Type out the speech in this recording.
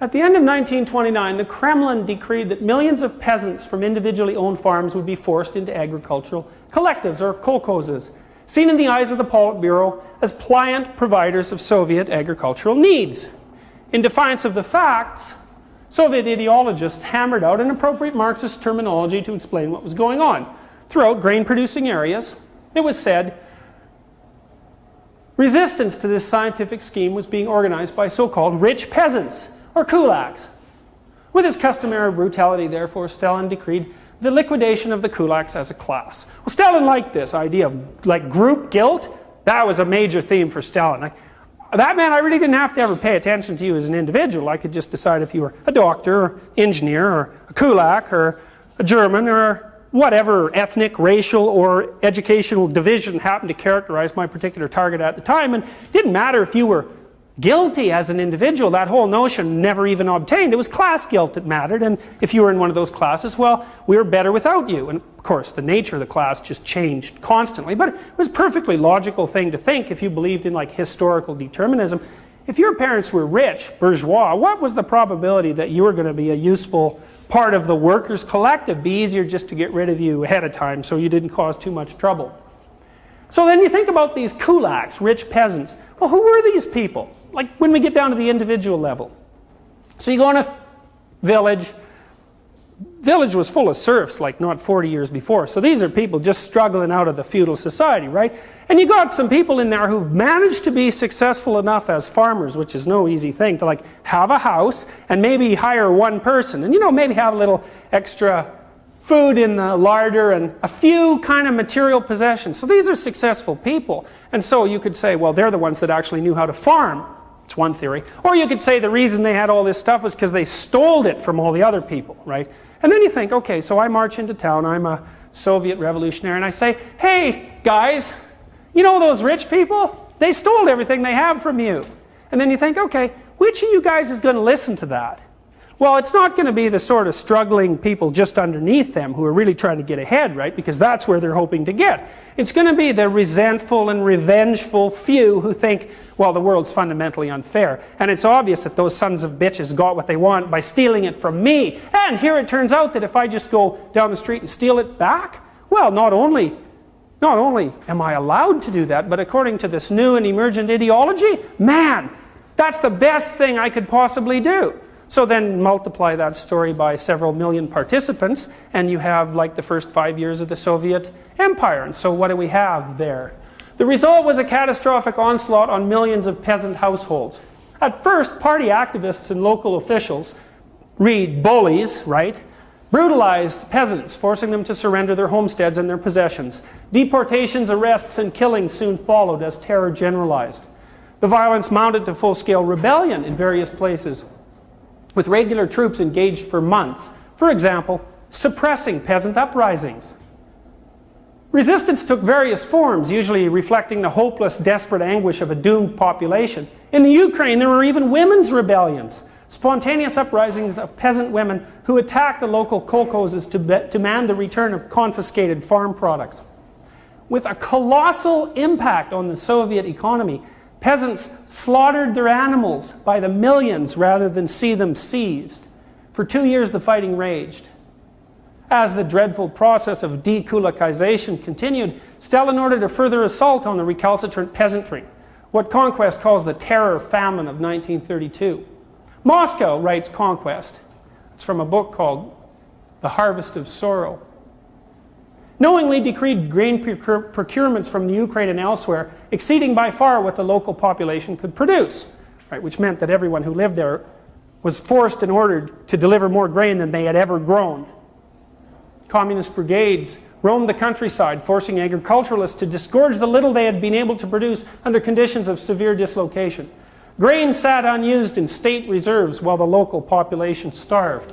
At the end of 1929, the Kremlin decreed that millions of peasants from individually owned farms would be forced into agricultural collectives, or kolkhozes, seen in the eyes of the Politburo as pliant providers of Soviet agricultural needs. In defiance of the facts, Soviet ideologists hammered out an appropriate Marxist terminology to explain what was going on. Throughout grain-producing areas, it was said, resistance to this scientific scheme was being organized by so-called rich peasants, or kulaks. With his customary brutality, therefore, Stalin decreed the liquidation of the kulaks as a class. Well, Stalin liked this idea of like group guilt. That was a major theme for Stalin. Like, that meant I really didn't have to ever pay attention to you as an individual. I could just decide if you were a doctor, or engineer, or a kulak, or a German, or whatever ethnic, racial, or educational division happened to characterize my particular target at the time. And it didn't matter if you were guilty as an individual. That whole notion never even obtained. It was class guilt that mattered, and if you were in one of those classes, well, we were better without you. And of course, the nature of the class just changed constantly, but it was a perfectly logical thing to think if you believed in like historical determinism. If your parents were rich, bourgeois, what was the probability that you were going to be a useful part of the workers' collective? Be easier just to get rid of you ahead of time so you didn't cause too much trouble. So then you think about these kulaks, rich peasants. Well, who were these people? Like when we get down to the individual level. So you go in a village. Village was full of serfs like not 40 years before. So these are people just struggling out of the feudal society, right? And you got some people in there who've managed to be successful enough as farmers, which is no easy thing, to like have a house and maybe hire one person. And you know, maybe have a little extra food in the larder and a few kind of material possessions. So these are successful people. And so you could say, well, they're the ones that actually knew how to farm. It's one theory. Or you could say the reason they had all this stuff was because they stole it from all the other people, right? And then you think, okay, so I march into town, I'm a Soviet revolutionary, and I say, hey, guys, you know those rich people? They stole everything they have from you. And then you think, okay, which of you guys is going to listen to that? Well, it's not going to be the sort of struggling people just underneath them who are really trying to get ahead, right? Because that's where they're hoping to get. It's going to be the resentful and revengeful few who think, well, the world's fundamentally unfair. And it's obvious that those sons of bitches got what they want by stealing it from me. And here it turns out that if I just go down the street and steal it back, well, not only am I allowed to do that, but according to this new and emergent ideology, man, that's the best thing I could possibly do. So then multiply that story by several million participants, and you have like the first 5 years of the Soviet Empire. And so what do we have there? The result was a catastrophic onslaught on millions of peasant households. At first, party activists and local officials, read bullies, right, brutalized peasants, forcing them to surrender their homesteads and their possessions. Deportations, arrests, and killings soon followed as terror generalized. The violence mounted to full-scale rebellion in various places, with regular troops engaged for months. For example, suppressing peasant uprisings. Resistance took various forms, usually reflecting the hopeless, desperate anguish of a doomed population. In the Ukraine, there were even women's rebellions, spontaneous uprisings of peasant women who attacked the local kolkhozes to demand the return of confiscated farm products. With a colossal impact on the Soviet economy, peasants slaughtered their animals by the millions rather than see them seized. For 2 years, the fighting raged. As the dreadful process of dekulakization continued, Stalin ordered a further assault on the recalcitrant peasantry, what Conquest calls the terror famine of 1932. Moscow writes Conquest. It's from a book called The Harvest of Sorrow. Knowingly decreed grain procurements from the Ukraine and elsewhere, exceeding by far what the local population could produce, right, which meant that everyone who lived there was forced and ordered to deliver more grain than they had ever grown. Communist brigades roamed the countryside, forcing agriculturalists to disgorge the little they had been able to produce under conditions of severe dislocation. Grain sat unused in state reserves while the local population starved.